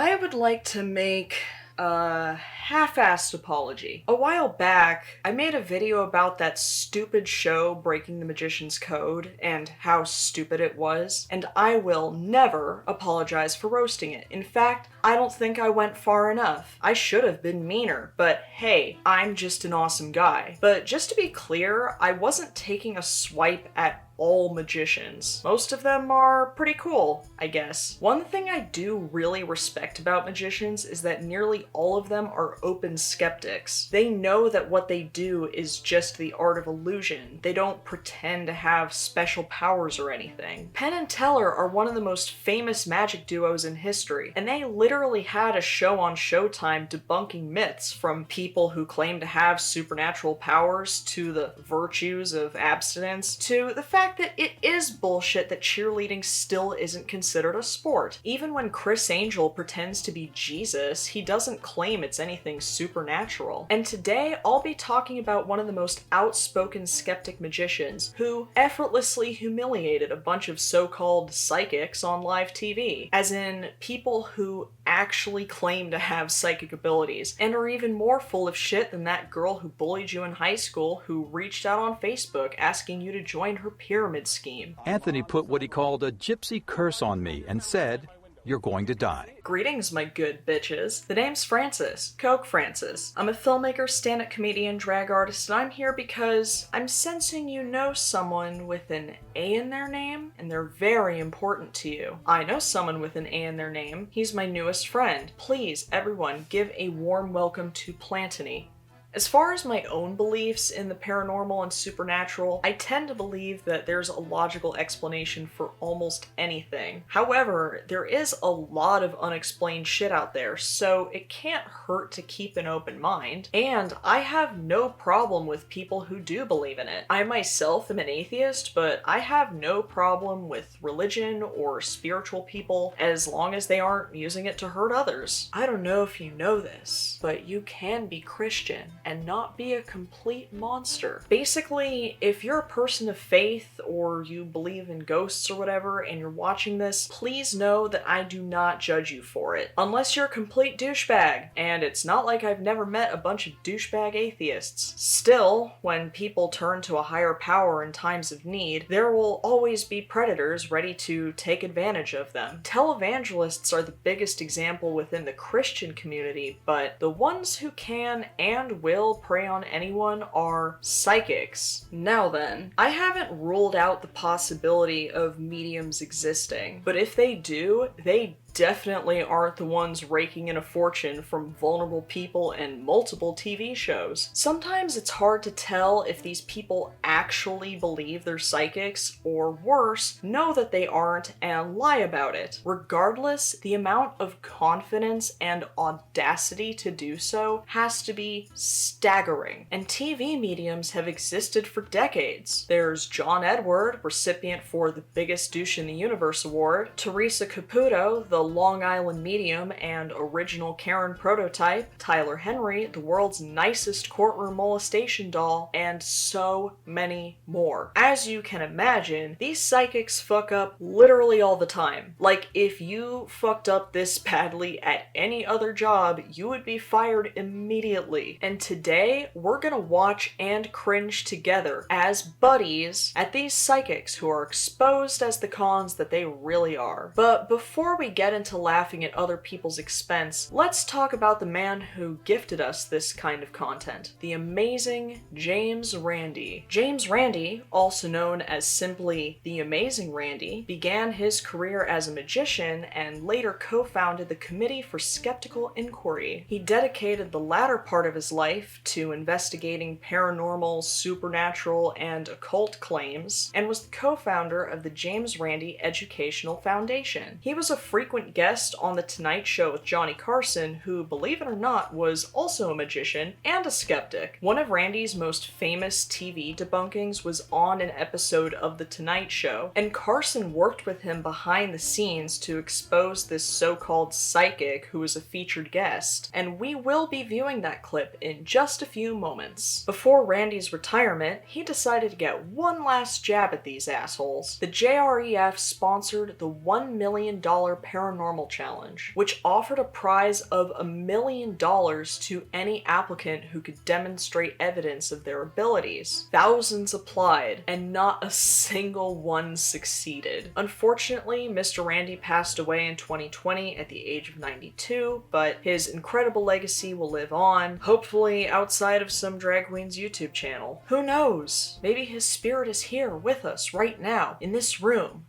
I would like to make a half-assed apology. A while back, I made a video about that stupid show Breaking the Magician's Code and how stupid it was, and I will never apologize for roasting it. In fact, I don't think I went far enough. I should have been meaner, but hey, I'm just an awesome guy. But just to be clear, I wasn't taking a swipe at all magicians. Most of them are pretty cool, I guess. One thing I do really respect about magicians is that nearly all of them are open skeptics. They know that what they do is just the art of illusion. They don't pretend to have special powers or anything. Penn and Teller are one of the most famous magic duos in history, and they literally had a show on Showtime debunking myths, from people who claim to have supernatural powers to the virtues of abstinence to the fact that it is bullshit that cheerleading still isn't considered a sport. Even when Chris Angel pretends to be Jesus, he doesn't claim it's anything supernatural. And today, I'll be talking about one of the most outspoken skeptic magicians who effortlessly humiliated a bunch of so-called psychics on live TV. As in, people who actually claim to have psychic abilities, and are even more full of shit than that girl who bullied you in high school who reached out on Facebook asking you to join her pyramid scheme. Anthony put what he called a gypsy curse on me and said, "You're going to die." Greetings, my good bitches. The name's Francis, Coke Francis. I'm a filmmaker, stand-up comedian, drag artist, and I'm here because I'm sensing you know someone with an A in their name, and they're very important to you. I know someone with an A in their name. He's my newest friend. Please, everyone, give a warm welcome to Plantony. As far as my own beliefs in the paranormal and supernatural, I tend to believe that there's a logical explanation for almost anything. However, there is a lot of unexplained shit out there, so it can't hurt to keep an open mind. And I have no problem with people who do believe in it. I myself am an atheist, but I have no problem with religion or spiritual people as long as they aren't using it to hurt others. I don't know if you know this, but you can be Christian and not be a complete monster. Basically, if you're a person of faith or you believe in ghosts or whatever and you're watching this, please know that I do not judge you for it. Unless you're a complete douchebag, and it's not like I've never met a bunch of douchebag atheists. Still, when people turn to a higher power in times of need, there will always be predators ready to take advantage of them. Televangelists are the biggest example within the Christian community, but the ones who can and will prey on anyone are psychics. Now then, I haven't ruled out the possibility of mediums existing, but if they do, they definitely aren't the ones raking in a fortune from vulnerable people and multiple TV shows. Sometimes it's hard to tell if these people actually believe they're psychics, or worse, know that they aren't and lie about it. Regardless, the amount of confidence and audacity to do so has to be staggering. And TV mediums have existed for decades. There's John Edward, recipient for the Biggest Douche in the Universe Award, Teresa Caputo, the Long Island medium and original Karen prototype, Tyler Henry, the world's nicest courtroom molestation doll, and so many more. As you can imagine, these psychics fuck up literally all the time. Like, if you fucked up this badly at any other job, you would be fired immediately. And today, we're gonna watch and cringe together as buddies at these psychics who are exposed as the cons that they really are. But before we get into laughing at other people's expense, let's talk about the man who gifted us this kind of content, the amazing James Randi. James Randi, also known as simply The Amazing Randi, began his career as a magician and later co-founded the Committee for Skeptical Inquiry. He dedicated the latter part of his life to investigating paranormal, supernatural, and occult claims, and was the co-founder of the James Randi Educational Foundation. He was a frequent guest on The Tonight Show with Johnny Carson, who, believe it or not, was also a magician and a skeptic. One of Randi's most famous TV debunkings was on an episode of The Tonight Show, and Carson worked with him behind the scenes to expose this so-called psychic who was a featured guest, and we will be viewing that clip in just a few moments. Before Randi's retirement, he decided to get one last jab at these assholes. The JREF sponsored the $1 million paranormal Paranormal Challenge, which offered a prize of $1 million to any applicant who could demonstrate evidence of their abilities. Thousands applied, and not a single one succeeded. Unfortunately, Mr. Randi passed away in 2020 at the age of 92, but his incredible legacy will live on, hopefully outside of some drag queen's YouTube channel. Who knows? Maybe his spirit is here with us right now, in this room.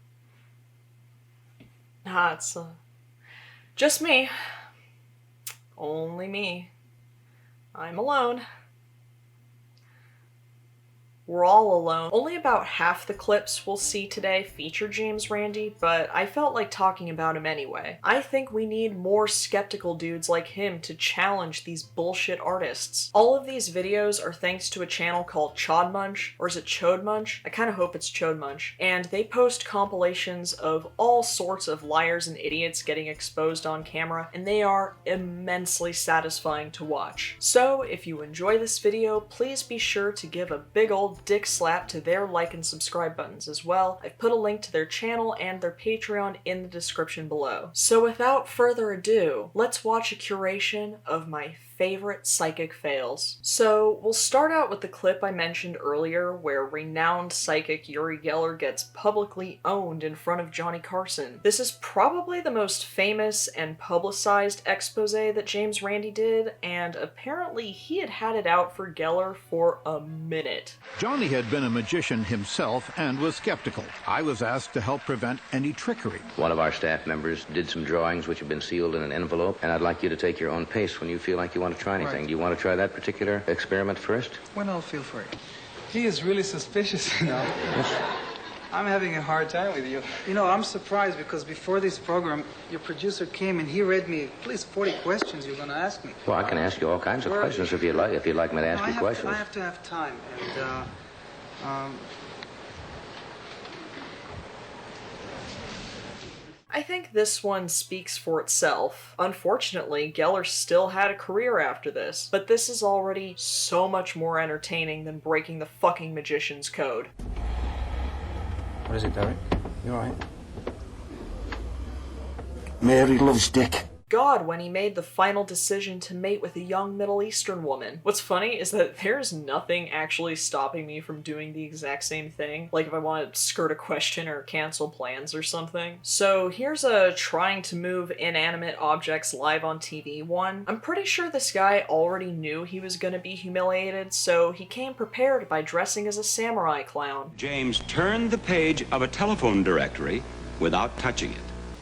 It's just me. Only me. I'm alone. We're all alone. Only about half the clips we'll see today feature James Randi, but I felt like talking about him anyway. I think we need more skeptical dudes like him to challenge these bullshit artists. All of these videos are thanks to a channel called Chodmunch, or is it Chodmunch? I kind of hope it's Chodmunch. And they post compilations of all sorts of liars and idiots getting exposed on camera, and they are immensely satisfying to watch. So if you enjoy this video, please be sure to give a big old dick slap to their like and subscribe buttons as well. I've put a link to their channel and their Patreon in the description below. So without further ado, let's watch a curation of my favorite psychic fails. So we'll start out with the clip I mentioned earlier where renowned psychic Yuri Geller gets publicly owned in front of Johnny Carson. This is probably the most famous and publicized expose that James Randi did, and apparently he had it out for Geller for a minute. Johnny had been a magician himself and was skeptical. I was asked to help prevent any trickery. One of our staff members did some drawings which have been sealed in an envelope, and I'd like you to take your own pace when you feel like you want to try anything. Right. Do you want to try that particular experiment first? When I'll feel free. He is really suspicious, you know. I'm having a hard time with you. You know, I'm surprised because before this program, your producer came and he read me at least 40 questions you're going to ask me. Well, I can ask you all kinds of questions if you'd like me to ask you questions. I have to have time, and I think this one speaks for itself. Unfortunately, Geller still had a career after this, but this is already so much more entertaining than breaking the fucking magician's code. What is it, Derek? You alright? Mary loves Dick. God when he made the final decision to mate with a young Middle Eastern woman. What's funny is that there's nothing actually stopping me from doing the exact same thing, like if I want to skirt a question or cancel plans or something. So here's a trying to move inanimate objects live on TV one. I'm pretty sure this guy already knew he was gonna be humiliated, so he came prepared by dressing as a samurai clown. James turned the page of a telephone directory without touching it.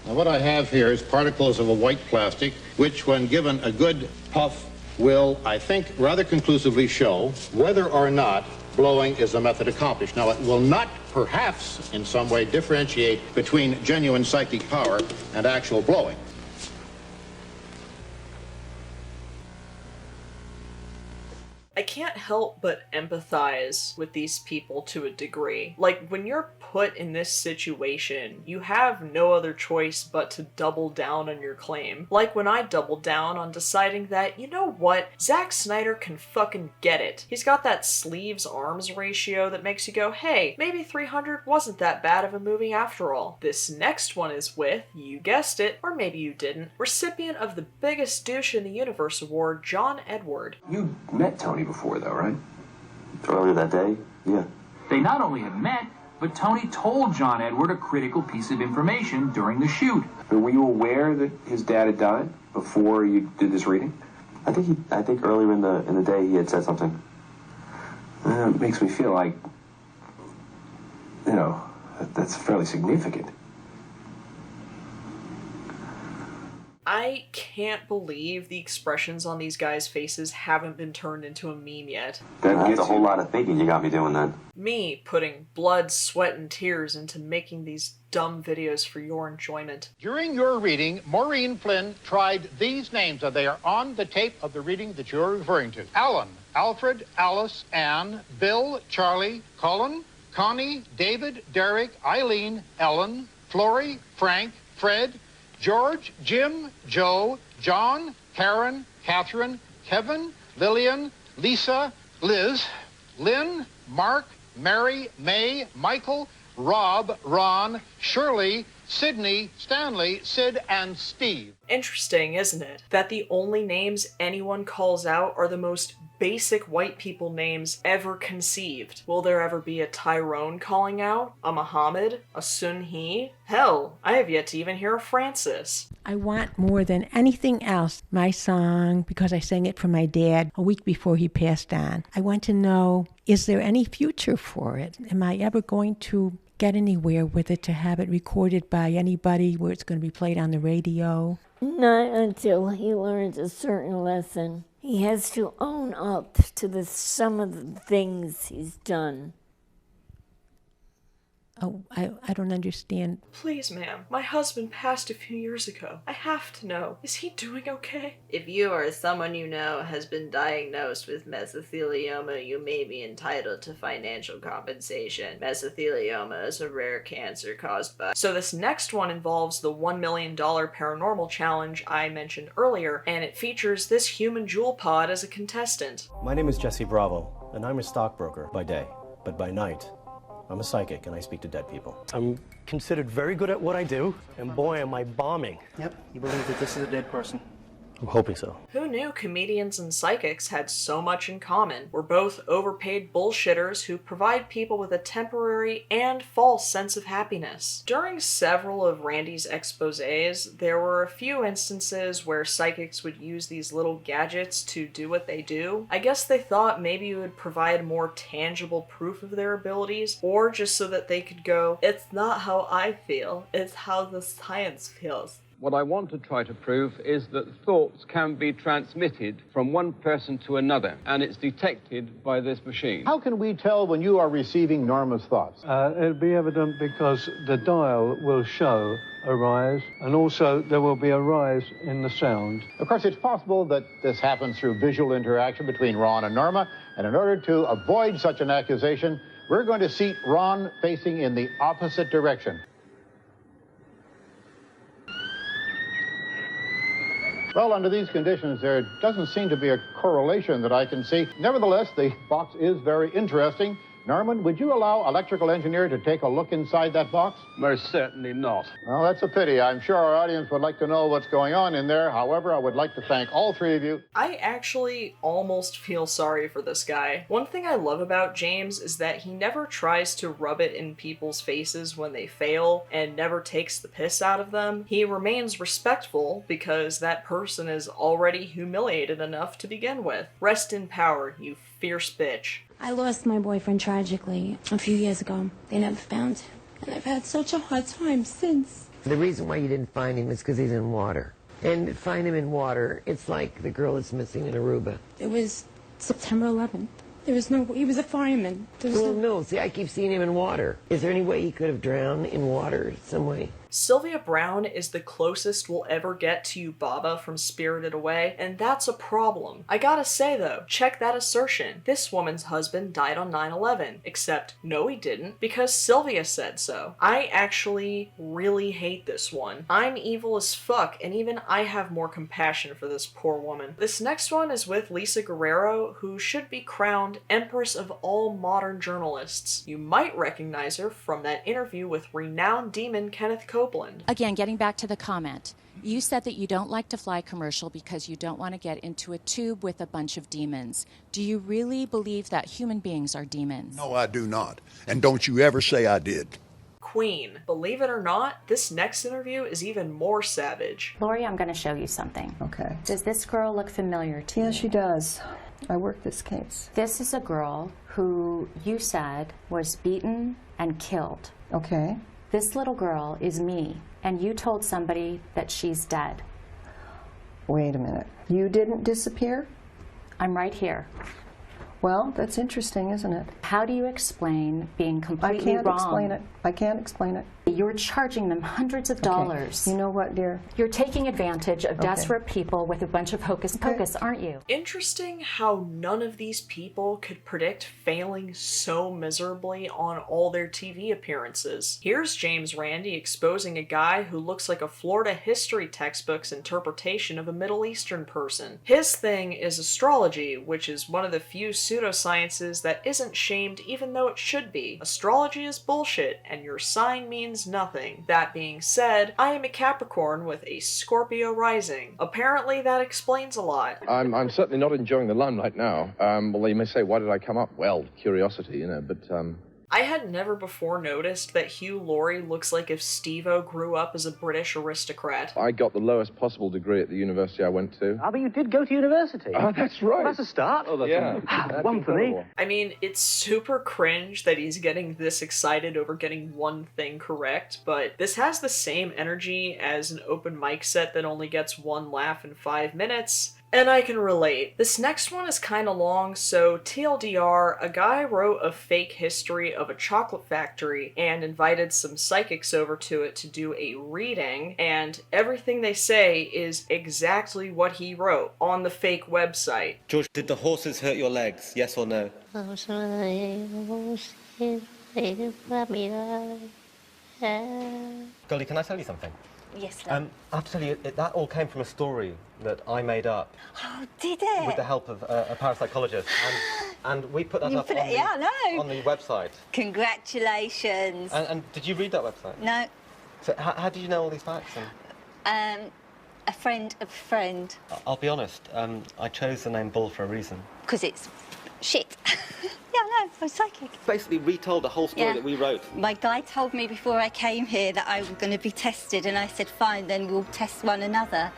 Now what I have here is particles of a white plastic, which when given a good puff will, I think, rather conclusively show whether or not blowing is a method accomplished. Now it will not perhaps in some way differentiate between genuine psychic power and actual blowing. I can't help but empathize with these people to a degree. Like, when you're put in this situation, you have no other choice but to double down on your claim. Like when I doubled down on deciding that, you know what, Zack Snyder can fucking get it. He's got that sleeves-arms ratio that makes you go, hey, maybe 300 wasn't that bad of a movie after all. This next one is with, you guessed it, or maybe you didn't, recipient of the biggest douche in the universe award, John Edward. You met Tony before, though, right? Earlier that day? Yeah. They not only had met, but Tony told John Edward a critical piece of information during the shoot. But were you aware that his dad had died before you did this reading? I think earlier in the day he had said something. It makes me feel like, you know, that's fairly significant. I can't believe the expressions on these guys' faces haven't been turned into a meme yet. That's a whole lot of thinking you got me doing then. Me putting blood, sweat, and tears into making these dumb videos for your enjoyment. During your reading, Maureen Flynn tried these names, and they are on the tape of the reading that you're referring to. Alan, Alfred, Alice, Anne, Bill, Charlie, Colin, Connie, David, Derek, Eileen, Ellen, Flory, Frank, Fred, George, Jim, Joe, John, Karen, Catherine, Kevin, Lillian, Lisa, Liz, Lynn, Mark, Mary, May, Michael, Rob, Ron, Shirley, Sydney, Stanley, Sid, and Steve. Interesting, isn't it? That the only names anyone calls out are the most basic white people names ever conceived. Will there ever be a Tyrone calling out? A Muhammad? A Sun Hee? Hell, I have yet to even hear a Francis. I want more than anything else my song, because I sang it for my dad a week before he passed on. I want to know, is there any future for it? Am I ever going to get anywhere with it, to have it recorded by anybody where it's going to be played on the radio? Not until he learns a certain lesson. He has to own up to some of the things he's done. Oh, I don't understand. Please, ma'am. My husband passed a few years ago. I have to know. Is he doing okay? If you or someone you know has been diagnosed with mesothelioma, you may be entitled to financial compensation. Mesothelioma is a rare cancer caused by... So this next one involves the $1 million paranormal challenge I mentioned earlier, and it features this human jewel pod as a contestant. My name is Jesse Bravo, and I'm a stockbroker by day, but by night, I'm a psychic and I speak to dead people. I'm considered very good at what I do, and boy, am I bombing. Yep, you believe that this is a dead person? I'm hoping so. Who knew comedians and psychics had so much in common? We're both overpaid bullshitters who provide people with a temporary and false sense of happiness. During several of Randi's exposés, there were a few instances where psychics would use these little gadgets to do what they do. I guess they thought maybe it would provide more tangible proof of their abilities, or just so that they could go, "It's not how I feel, it's how the science feels." What I want to try to prove is that thoughts can be transmitted from one person to another, and it's detected by this machine. How can we tell when you are receiving Norma's thoughts? It'll be evident because the dial will show a rise, and also there will be a rise in the sound. Of course, it's possible that this happens through visual interaction between Ron and Norma, and in order to avoid such an accusation, we're going to seat Ron facing in the opposite direction. Well, under these conditions, there doesn't seem to be a correlation that I can see. Nevertheless, the box is very interesting. Norman, would you allow electrical engineer to take a look inside that box? Most certainly not. Well, that's a pity. I'm sure our audience would like to know what's going on in there. However, I would like to thank all three of you. I actually almost feel sorry for this guy. One thing I love about James is that he never tries to rub it in people's faces when they fail and never takes the piss out of them. He remains respectful because that person is already humiliated enough to begin with. Rest in power, you fierce bitch. I lost my boyfriend tragically a few years ago. They never found him. And I've had such a hard time since. The reason why you didn't find him is because he's in water. And to find him in water, it's like the girl that's missing in Aruba. It was September 11th. There was no, he was a fireman. Well, no, see, I keep seeing him in water. Is there any way he could have drowned in water some way? Sylvia Browne is the closest we'll ever get to Baba from Spirited Away, and that's a problem. I gotta say though, check that assertion. This woman's husband died on 9/11, except no he didn't, because Sylvia said so. I actually really hate this one. I'm evil as fuck, and even I have more compassion for this poor woman. This next one is with Lisa Guerrero, who should be crowned Empress of all modern journalists. You might recognize her from that interview with renowned demon Kenneth Copeland. Again, getting back to the comment, you said that you don't like to fly commercial because you don't want to get into a tube with a bunch of demons. Do you really believe that human beings are demons? No, I do not. And don't you ever say I did. Queen. Believe it or not, this next interview is even more savage. Lori, I'm going to show you something. Okay. Does this girl look familiar to you? Yes, she does. I worked this case. This is a girl who you said was beaten and killed. Okay. This little girl is me, and you told somebody that she's dead. Wait a minute. You didn't disappear? I'm right here. Well, that's interesting, isn't it? How do you explain being completely wrong? I can't explain it. I can't explain it. You're charging them hundreds of dollars. You know what, dear? You're taking advantage of desperate people with a bunch of hocus pocus, aren't you? Interesting how none of these people could predict failing so miserably on all their TV appearances. Here's James Randi exposing a guy who looks like a Florida history textbook's interpretation of a Middle Eastern person. His thing is astrology, which is one of the few pseudosciences that isn't shamed even though it should be. Astrology is bullshit, and your sign means nothing. That being said, I am a Capricorn with a Scorpio rising. Apparently that explains a lot. I'm certainly not enjoying the limelight now. Although you may say, why did I come up? Well, curiosity, you know, but I had never before noticed that Hugh Laurie looks like if Steve-O grew up as a British aristocrat. I got the lowest possible degree at the university I went to. Oh, but you did go to university. Oh, that's right. Well, that's a start. Oh, that's yeah. One for me. I mean, it's super cringe that he's getting this excited over getting one thing correct, but this has the same energy as an open mic set that only gets one laugh in 5 minutes. And I can relate. This next one is kinda long, so TLDR, a guy wrote a fake history of a chocolate factory and invited some psychics over to it to do a reading, and everything they say is exactly what he wrote on the fake website. George, did the horses hurt your legs? Yes or no? Golly, can I tell you something? Yes, I have to tell you, that all came from a story that I made up. Oh, did it? With the help of a parapsychologist. And we put that up on the website. Congratulations. And did you read that website? No. So how did you know all these facts? A friend of a friend. I'll be honest, I chose the name Bull for a reason. Because it's shit. Yeah, no, I'm psychic. Basically retold the whole story that we wrote. My guy told me before I came here that I was going to be tested, and I said, fine, then we'll test one another.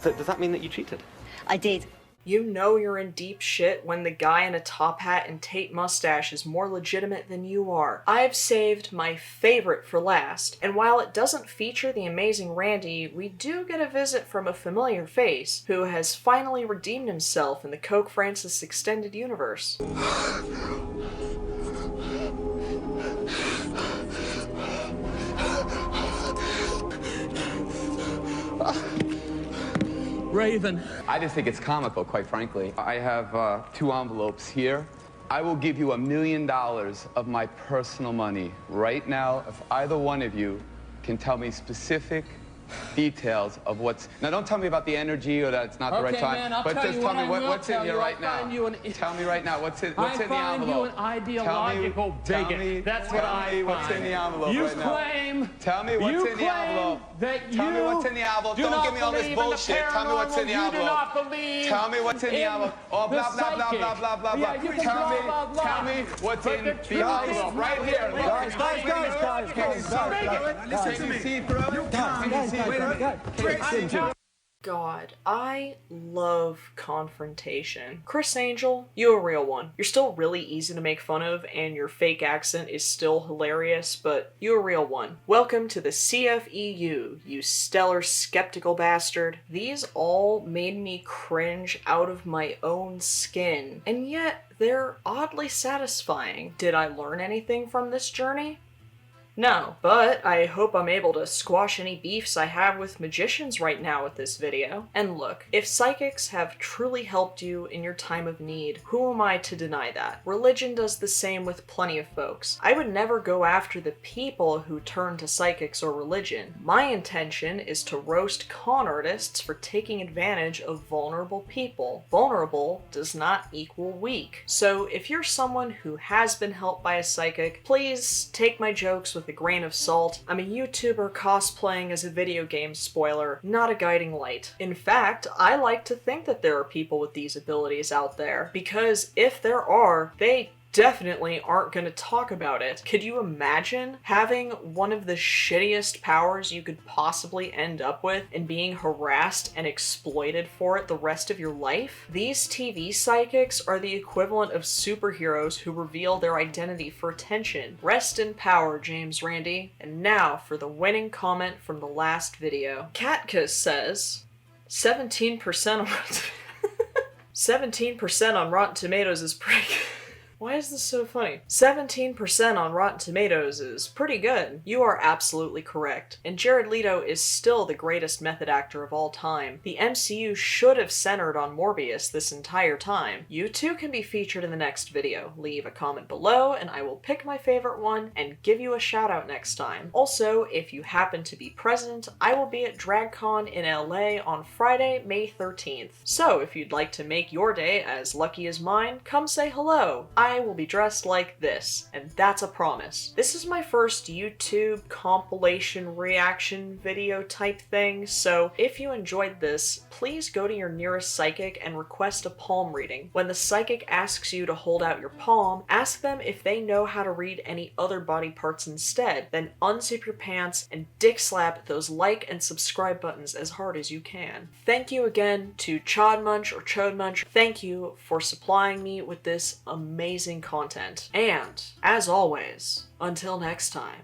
So does that mean that you cheated? I did. You know you're in deep shit when the guy in a top hat and tape mustache is more legitimate than you are. I've saved my favorite for last, and while it doesn't feature the amazing Randi, we do get a visit from a familiar face who has finally redeemed himself in the Coke Francis extended universe. Raven. I just think it's comical, quite frankly. I have 2 envelopes here. I will give you $1 million of my personal money right now if either one of you can tell me specific details of what's... Now, don't tell me about the energy or that it's not the right time, man, but just tell me what's in here right now. Tell me right now what's in the envelope. I find you an ideological bigot. That's what I find. What's in the envelope You right now. claim... Tell me what's in the envelope. That Tell me what's in the envelope. Don't give me all this bullshit. Tell me what's in the envelope. You do not believe Tell me what's in the envelope. Oh, blah, blah, blah, blah, blah, blah, blah. Yeah, you can Tell blah, me what's in the envelope. Right here. Guys. Listen to me. See, bro. Can you see, bro? God, I love confrontation. Chris Angel, you a real one. You're still really easy to make fun of, and your fake accent is still hilarious, but you a real one. Welcome to the CFEU, you stellar skeptical bastard. These all made me cringe out of my own skin, and yet they're oddly satisfying. Did I learn anything from this journey? No, but I hope I'm able to squash any beefs I have with magicians right now with this video. And look, if psychics have truly helped you in your time of need, who am I to deny that? Religion does the same with plenty of folks. I would never go after the people who turn to psychics or religion. My intention is to roast con artists for taking advantage of vulnerable people. Vulnerable does not equal weak. So if you're someone who has been helped by a psychic, please take my jokes with a grain of salt. I'm a YouTuber cosplaying as a video game spoiler, not a guiding light. In fact, I like to think that there are people with these abilities out there, because if there are, they definitely aren't gonna talk about it. Could you imagine having one of the shittiest powers you could possibly end up with and being harassed and exploited for it the rest of your life? These TV psychics are the equivalent of superheroes who reveal their identity for attention. Rest in power, James Randi. And now for the winning comment from the last video. Catkiss says, 17% on 17% on Rotten Tomatoes is pretty good. Why is this so funny? 17% on Rotten Tomatoes is pretty good. You are absolutely correct. And Jared Leto is still the greatest method actor of all time. The MCU should have centered on Morbius this entire time. You too can be featured in the next video. Leave a comment below and I will pick my favorite one and give you a shout out next time. Also, if you happen to be present, I will be at DragCon in LA on Friday, May 13th. So if you'd like to make your day as lucky as mine, come say hello. I will be dressed like this, and that's a promise. This is my first YouTube compilation reaction video type thing, so if you enjoyed this, please go to your nearest psychic and request a palm reading. When the psychic asks you to hold out your palm, ask them if they know how to read any other body parts instead, then unzip your pants and dick slap those like and subscribe buttons as hard as you can. Thank you again to Chodmunch or Chodmunch. Thank you for supplying me with this amazing content. And, as always, until next time.